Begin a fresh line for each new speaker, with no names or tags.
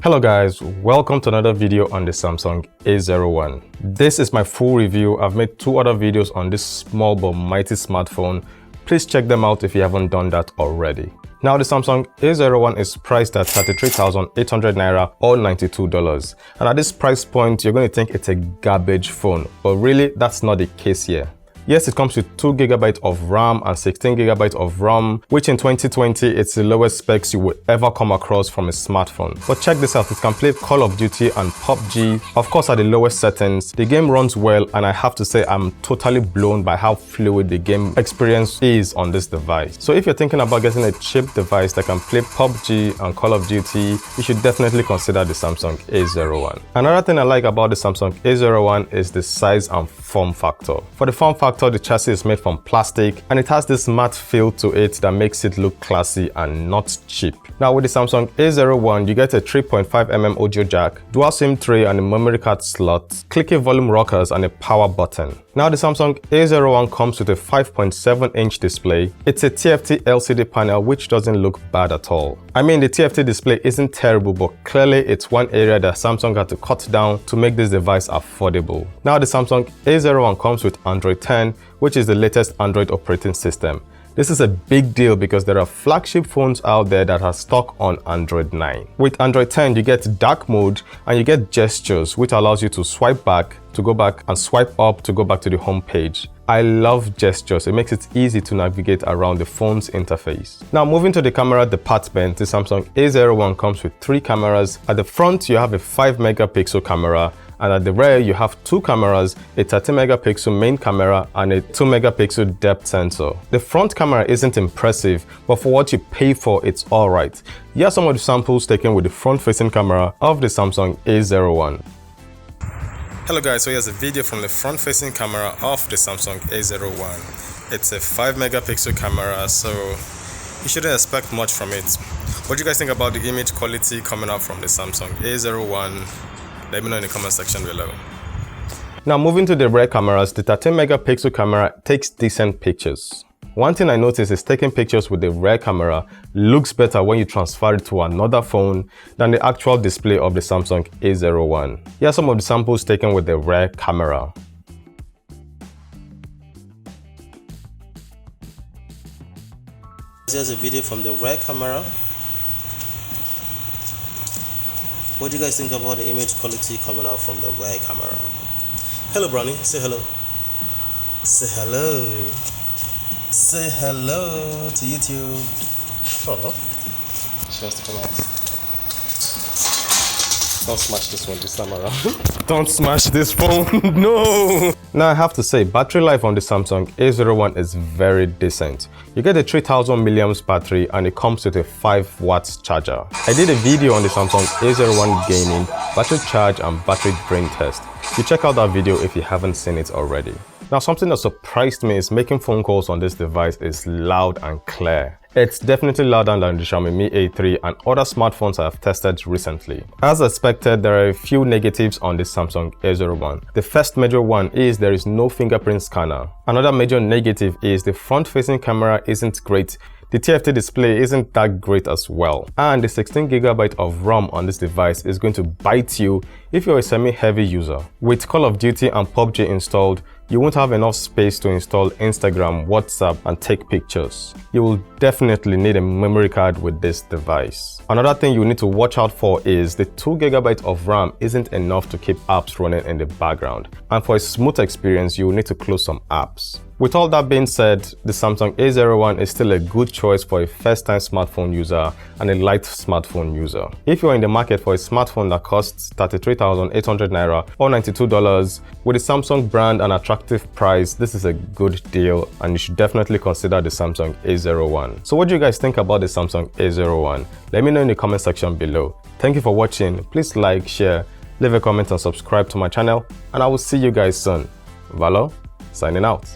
Hello guys, welcome to another video on the Samsung A01. This is my full review. I've made two other videos on this small but mighty smartphone. Please check them out if you haven't done that already. Now the Samsung A01 is priced at 33,800 Naira or $92. And at this price point, you're going to think it's a garbage phone, but really that's not the case here. Yes, it comes with 2GB of RAM and 16GB of ROM, which in 2020, it's the lowest specs you will ever come across from a smartphone. But check this out, it can play Call of Duty and PUBG, of course at the lowest settings. The game runs well, and I have to say I'm totally blown by how fluid the game experience is on this device. So if you're thinking about getting a cheap device that can play PUBG and Call of Duty, you should definitely consider the Samsung A01. Another thing I like about the Samsung A01 is the size and form factor. For the form factor, the chassis is made from plastic and it has this matte feel to it that makes it look classy and not cheap. Now with the Samsung A01, you get a 3.5mm audio jack, dual SIM tray and a memory card slot, clicky volume rockers and a power button. Now the Samsung A01 comes with a 5.7-inch display. It's a TFT LCD panel which doesn't look bad at all. I mean, the TFT display isn't terrible, but clearly it's one area that Samsung had to cut down to make this device affordable. Now the Samsung A01 comes with Android 10, which is the latest Android operating system. This is a big deal because there are flagship phones out there that are stuck on Android 9. With Android 10, you get dark mode and you get gestures, which allows you to swipe back to go back and swipe up to go back to the home page. I love gestures. It makes it easy to navigate around the phone's interface. Now moving to the camera department, the Samsung A01 comes with 3 cameras. At the front, you have a 5-megapixel camera, and at the rear you have 2 cameras, a 30-megapixel main camera and a 2-megapixel depth sensor. The front camera isn't impressive, but for what you pay for, it's alright. Here are some of the samples taken with the front-facing camera of the Samsung A01. Hello guys, so here's a video from the front-facing camera of the Samsung A01. It's a 5-megapixel camera, so you shouldn't expect much from it. What do you guys think about the image quality coming out from the Samsung A01? Let me know in the comment section below. Now moving to the rear cameras, the 13-megapixel camera takes decent pictures. One thing I noticed is taking pictures with the rear camera looks better when you transfer it to another phone than the actual display of the Samsung A01. Here are some of the samples taken with the rear camera.
Here's a video from the rear camera. What do you guys think about the image quality coming out from the rear camera? Hello Brownie, say hello. Say hello. Say hello to YouTube. Oh, she has to come out. Don't smash this one this time around.
Don't smash this phone, no! Now I have to say, battery life on the Samsung A01 is very decent. You get a 3000 mAh battery and it comes with a 5 watts charger. I did a video on the Samsung A01 gaming, battery charge and battery drain test. You check out that video if you haven't seen it already. Now something that surprised me is making phone calls on this device is loud and clear. It's definitely louder than the Xiaomi Mi A3 and other smartphones I have tested recently. As expected, there are a few negatives on the Samsung A01. The first major one is there is no fingerprint scanner. Another major negative is the front-facing camera isn't great. The TFT display isn't that great as well. And the 16GB of ROM on this device is going to bite you if you're a semi-heavy user. With Call of Duty and PUBG installed, you won't have enough space to install Instagram, WhatsApp, and take pictures. You will definitely need a memory card with this device. Another thing you need to watch out for is the 2GB of RAM isn't enough to keep apps running in the background. And for a smooth experience, you will need to close some apps. With all that being said, the Samsung A01 is still a good choice for a first-time smartphone user and a light smartphone user. If you're in the market for a smartphone that costs 33,800 Naira or $92, with the Samsung brand and attractive price, this is a good deal and you should definitely consider the Samsung A01. So what do you guys think about the Samsung A01? Let me know in the comment section below. Thank you for watching. Please like, share, leave a comment and subscribe to my channel, and I will see you guys soon. Valo, signing out.